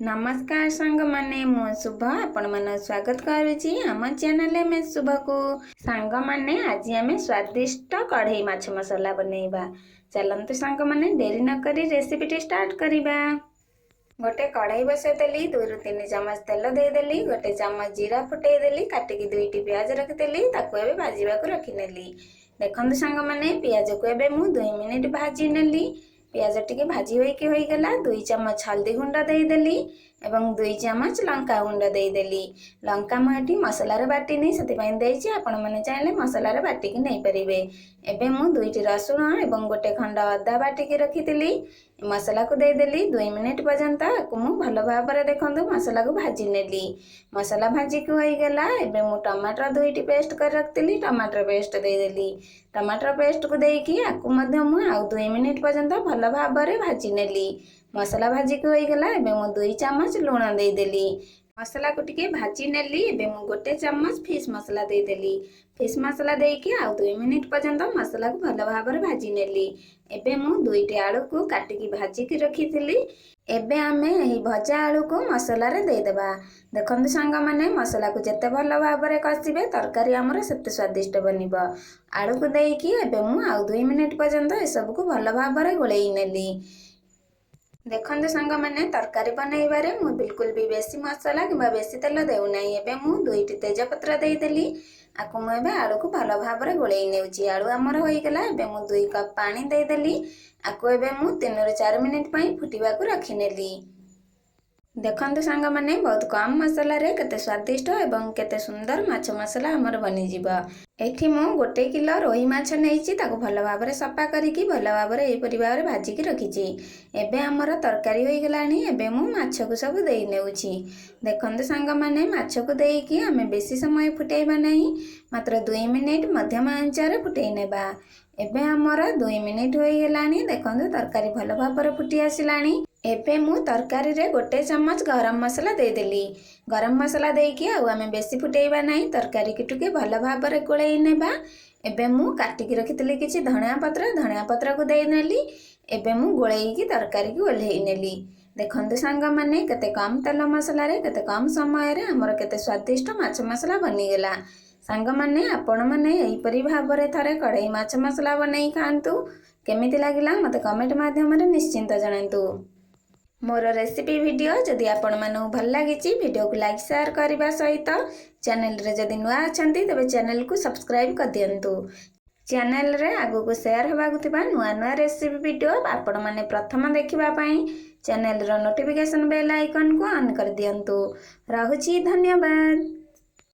नमस्कार सांग माने मो शुभ आपण मन स्वागत करुची आम चैनल में शुभ को सांग माने आज आम स्वादिष्ट कढ़ई माछ मसला बनैबा। चलंतु सांग माने डेरी न करी रेसिपी स्टार्ट करिबा। गोटे कढ़ई बसई देली 2 ରୁ 3 चम्मच तेल देदेली। गोटे चम्मच जीरा फुटई देली। काटिकी 2टी प्याज रखिदेली। ताको एबे भाजीबाकू रखिनेली। देखंतु सांग माने प्याज को एबे मु 2 मिनिट भाजी नेली। प्याज टिके भाजी होइके होई गला 2 चम्मच हल्दी गुंड देदेली एवं 2 चम्मच लंका गुंड देदेली। लंका मुठी मसला रे बाटी नहीं सेति पई देइछि। आपण माने चाहिले मसला रे बाटी की नहीं परिबे। एबे मु 2टी रसुण एवं गोटे खंड अदा बाटी की रखितिली। मसला को देदेली 2 मिनिट पर्यंत को मु भलो भाबरे देखंतु मसला को भाजी नेली। मसला भाजी को होई गला एबे मु टमाटर 2टी पेस्ट कर रखतिली। टमाटर पेस्ट देदेली। टमाटर पेस्ट को देकी आकु मध्य मु आ 2 मिनिट पर्यंत भलो भाबरे भाजी नेली। मसला भाजी को होई गला एबे मु 2 चम्मच लूण देदेली। मसला को टिके भाजी नेली। एबे मु गोटे चम्मच फिश मसला देदेली। फिश मसला देकी आ 2 मिनिट पर्यंत मसला को भलो भाबरे भाजी नेली। एबे मु 2टी आलू को काटिकी भाजी की रखिथिली। एबे आमे एही भजा आलू को मसला रे दे देबा। देखंतु सांग माने मसला को जत्ते भलो भाबरे कसिबे तरकारी हमर सेते स्वादिष्ट बनिबो। आलू को देकी एबे मु आ 2 मिनिट पर्यंत ए सब को भलो भाबरे गोलेई नेली। देखंतु सांग माने तरकारी बनैबारे मु बिल्कुल भी बेसी मसला किबा बेसी तेल देउ नै। एबे मु 2टी तेजपत्र देई देली। आकु मु एबे आलू को भलो भाबरे गोलेई नेउची। आलू हमर होई गला एबे मु 2 कप पानी देई देली। आकु एबे मु 3 ରୁ 4 मिनिट पई फुटिबाकू रखिनेली। देखंतु सांग माने बहुत कम मसला रे केते स्वादिष्ट एवं केते सुंदर माछ मसला हमर बनि जिवो। एठी मु 1 किलो रोही माछ नेइची। ताको भलो भाबरे सफा करिकी भलो भाबरे एई परिवार भाजी की रखिची। एबे हमर तरकारी होई गलानी। एबे मु माछ को सब देई नेउची। देखंतु सांग माने माछ को देईकी हमें बेसी समय फुटेइबा नहीं। मात्र 2 मिनिट मध्यम आंच रे फुटेई नेबा। एबे हमर 2 मिनिट होई गलानी। देखंतु तरकारी भलो भाबरे फुटी आसिलानी। एबे मु तरकारी रे गोटे चम्मच गरम मसला दे देली। गरम मसला देकी आ हमें बेसी फुटेइबा नहीं। तरकारी की टुके भलो भाबरे गोलेई नेबा। एबे मु काटिकी रखितली किछि धनिया पत्र को देई नेली। एबे मु गोलेई की तरकारी की ओल्हेई नेली। देखंतु सांग माने केते कम तेल मसला रे केते कम समय रे हमर केते स्वादिष्ट माछ मसला बनि गेला। सांग माने आपण माने एई परि भाबरे थारे कढ़ई माछ मसला बनै खांतु। केमिति लागिला मते कमेंट माध्यम रे निश्चिंत जणांतु। मोर रेसिपी वीडियो जदि आपण मानू भल लागिची वीडियो को लाइक शेयर करबा सहित चैनल रे जदि नुआ अछंती तबे चैनल को सब्सक्राइब कर दियंतु। चैनल रे आगो को शेयर होबा गुतिबा नुआ नुआ रेसिपी वीडियो आपण माने प्रथम देखिबा पई चैनल रो नोटिफिकेशन बेल आइकन को ऑन कर दियंतु। रहूची धन्यवाद।